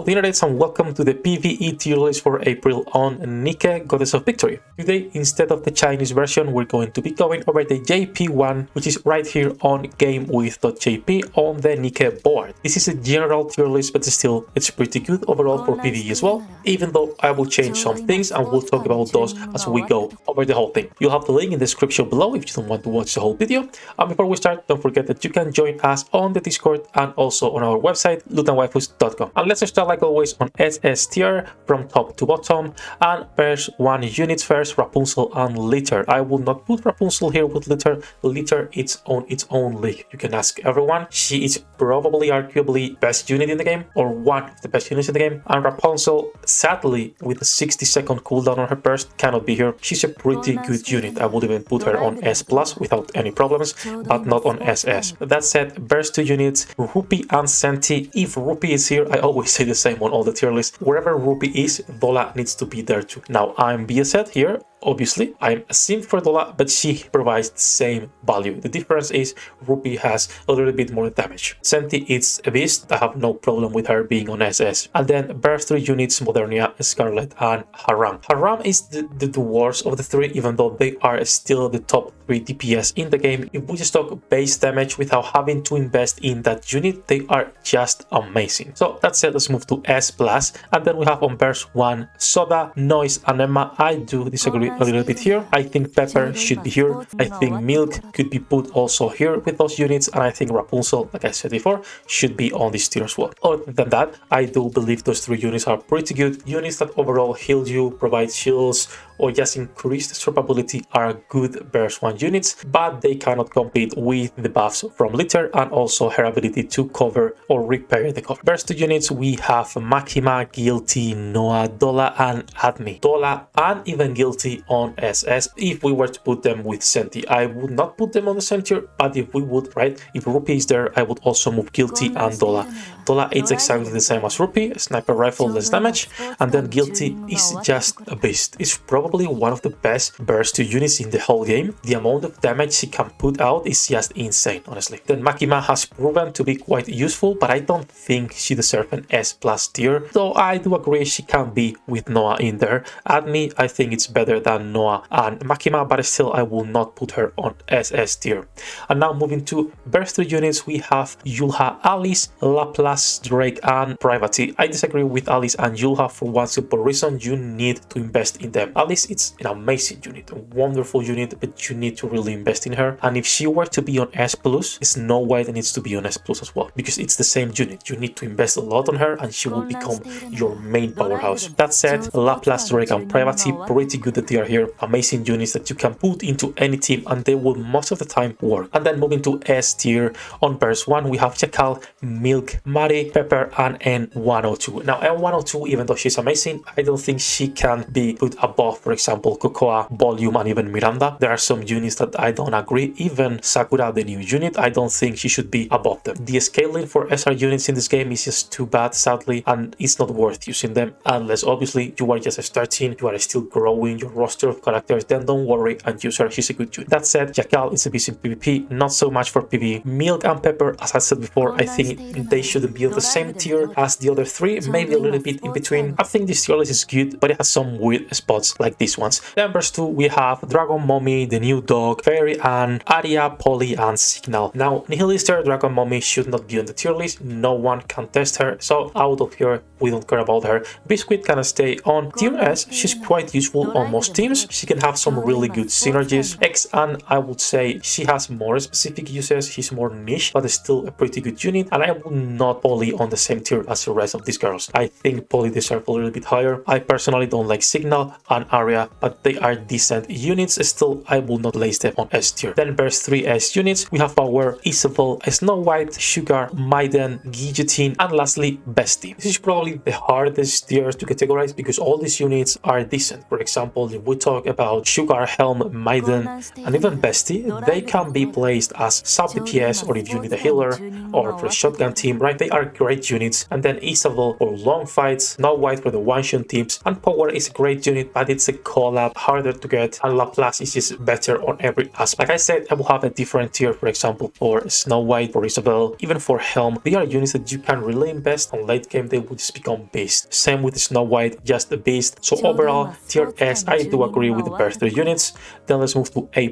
degenerates, and welcome to the PvE tier list for April on NIKKE, Goddess of Victory. Today, instead of the Chinese version, we're going to be going over the JP one, which is right here on gamewith.jp on the NIKKE board. This is a general tier list, but still, it's pretty good overall for PvE as well, even though I will change some things and we'll talk about those as we go over the whole thing. You'll have the link in the description below if you don't want to watch the whole video. And before we start, don't forget that you can join us on the Discord and also on our website, lootandwaifus.com. And let's start like always on SS tier from top to bottom, and verse 1 units first, Rapunzel and Litter. I will not put Rapunzel here with Litter. Litter it's on its own league. You can ask everyone. She is probably arguably best unit in the game, or one of the best units in the game. And Rapunzel, sadly, with a 60-second cooldown on her burst, cannot be here. She's a pretty good unit. I would even put her on S+ without any problems, but not on SS. That said, verse 2 units, Rupee and Senti. If Rupee is here, I always say the same on all the tier lists. Wherever Rupee is, Dola needs to be there too. Now, I'm BSed here. Obviously, I'm a simp for Dola, but she provides the same value. The difference is Rupee has a little bit more damage. Senti is a beast. I have no problem with her being on SS. And then burst 3 units, Modernia, Scarlet, and Haram. Haram is the worst of the three, even though they are still the top 3 DPS in the game. If we just talk base damage without having to invest in that unit, they are just amazing. So that's it. Let's move to S+. And then we have on burst 1, Soda, Noise, and Emma. I do disagree a little bit here. I think Pepper should be here. I think Milk could be put also here with those units, and I think Rapunzel, like I said before, should be on this tier as well. Other than that, I do believe those 3 units are pretty good. Units that overall heal you, provide shields, or just increase the survivability are good burst 1 units, but they cannot compete with the buffs from Litter and also her ability to cover or repair the cover. Burst 2 units, we have Makima, Guilty, Noah, Dola, and Admi. Dola and even Guilty on SS. If we were to put them with Senti, I would not put them on the same tier, but if we would, right, if Rupee is there, I would also move Guilty and Dola. Dola is exactly the same as Rupee, sniper rifle, less damage, and then Guilty is just a beast. It's probably one of the best burst 2 units in the whole game. The amount of damage she can put out is just insane, honestly. Then Makima has proven to be quite useful, but I don't think she deserves an S+ tier, though I do agree she can be with Noah in there. Admi, I think it's better than Noah and Makima, but still I will not put her on SS tier. And now moving to burst 3 units, we have Yulha, Alice, Laplace, Drake, and Private. I disagree with Alice and Yulha for one simple reason: you need to invest in them. Alice, it's an amazing unit, a wonderful unit, but you need to really invest in her. And if she were to be on S+, it's no way that needs to be on S+ as well, because it's the same unit. You need to invest a lot on her and she will become your main powerhouse. That said, Laplace, Drake, and Private, pretty good that they are here. Amazing units that you can put into any team and they will most of the time work. And then moving to S tier, on verse 1, we have Jackal, Milk, Mari, Pepper, and N102. Now, N102, even though she's amazing, I don't think she can be put above, for example, Cocoa, Volume, and even Miranda. There are some units that I don't agree. Even Sakura, the new unit, I don't think she should be above them. The scaling for SR units in this game is just too bad, sadly, and it's not worth using them unless obviously you are just starting, you are still growing your roster of characters. Then don't worry and use her. She's a good unit. That said, Jackal is a beast in PvP, not so much for PvE. Milk and Pepper, as I said before, I think they shouldn't be on the same tier as the other 3, maybe a little bit in between. I think this tier list is good, but it has some weird spots like these ones. Then verse 2, we have Dragon Mommy, the new dog, Fairy Anne, Aria, Polly, and Signal. Now, Nihilister, Dragon Mommy should not be on the tier list. No one can test her, so out of here, we don't care about her. Biscuit can stay on tier S. She's quite useful on most teams. She can have some really good synergies. X-Anne, I would say she has more specific uses. She's more niche, but still a pretty good unit. And I would not Polly on the same tier as the rest of these girls. I think Polly deserves a little bit higher. I personally don't like Signal and Aria, but they are decent units. Still, I will not place them on S tier. Then verse 3 S units, we have Power, Isabel, Snow White, Sugar, Maiden, Guillotine, and lastly, Bestie. This is probably the hardest tiers to categorize because all these units are decent. For example, if we talk about Sugar, Helm, Maiden, and even Bestie, they can be placed as sub DPS, or if you need a healer, or for a shotgun team, right? They are great units. And then Isabel for long fights, Snow White for the one-shot teams, and Power is a great unit, but it's a collab harder to get, and Laplace is just better on every aspect. Like I said, I will have a different tier, for example, for Snow White, for Isabel, even for Helm. They are units that you can really invest on late game, they would just become beast. Same with Snow White, just a beast. So overall, tier S, I do agree with the first 3 units. Then let's move to A+,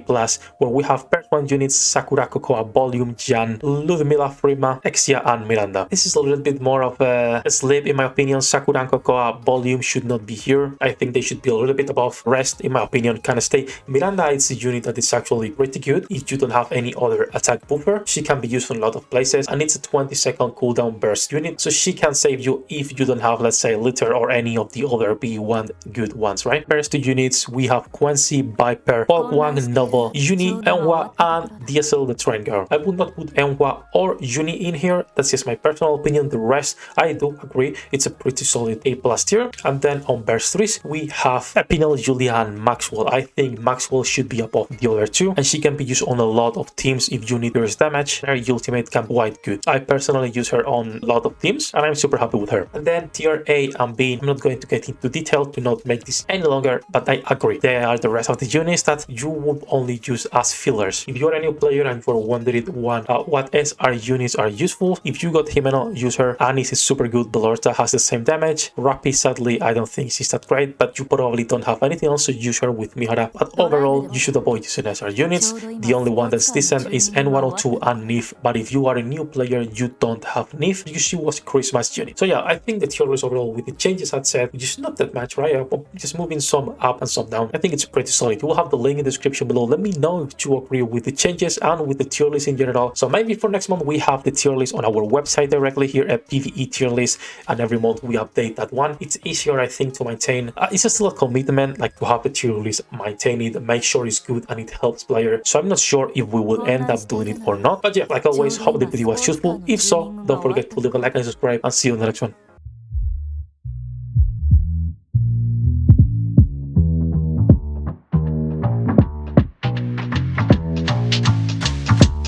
where we have first 1 units, Sakura Cocoa, Volume, Jan, Ludmilla, Frima, Exia, and Miranda. This is a little bit more of a slip in my opinion. Sakura and Cocoa Volume should not be here. I think they should be a little bit above. Rest, in my opinion, can stay. Miranda is a unit that is actually pretty good if you don't have any other attack buffer. She can be used in a lot of places, and it's a 20-second cooldown burst unit, so she can save you if you don't have, let's say, Litter or any of the other B1 good ones, right? First 2 units, we have Quincy, Viper, Pogwang, Noble, Uni, Enhwa, and DSL the Train Girl. I would not put Enhwa or Uni in here. That's just my personal opinion. The rest, I do agree, it's a pretty solid A+ tier. And then on burst 3s, we have Epinel, Julia, and Maxwell. I think Maxwell should be above the other 2, and she can be used on a lot of teams if you need burst damage. Her ultimate can be quite good. I personally use her on a lot of teams, and I'm super happy with her. And then tier A and B, I'm not going to get into detail to not make this any longer, but I agree. They are the rest of the units that you would only use as fillers. If you're a new player and you're wondering what SR units are useful, if you got Himeno, use her. Anis is super good. Belorta has the same damage. Rappi, sadly, I don't think she's that great, but you probably don't have anything else, so use her with Mihara. But overall, you should avoid using SR units. The only one that's decent is N102 and Nif, but if you are a new player, you don't have Nif, you should use Christmas unit. So yeah, I think the tier list overall with the changes I'd said, which is not that much, right? Just moving some up and some down. I think it's pretty solid. You will have the link in the description below. Let me know if you agree with the changes and with the tier list in general. So maybe for next month, we have the tier list on our website directly here at PvE tier list, and every month we update that one. It's easier, I think, to maintain. It's still a commitment, like to have the tier list, maintain it, make sure it's good and it helps player. So I'm not sure if we will end up doing it or not. But yeah, like always, hope the video was useful. If so, don't forget to leave a like and subscribe, and see you in the next one.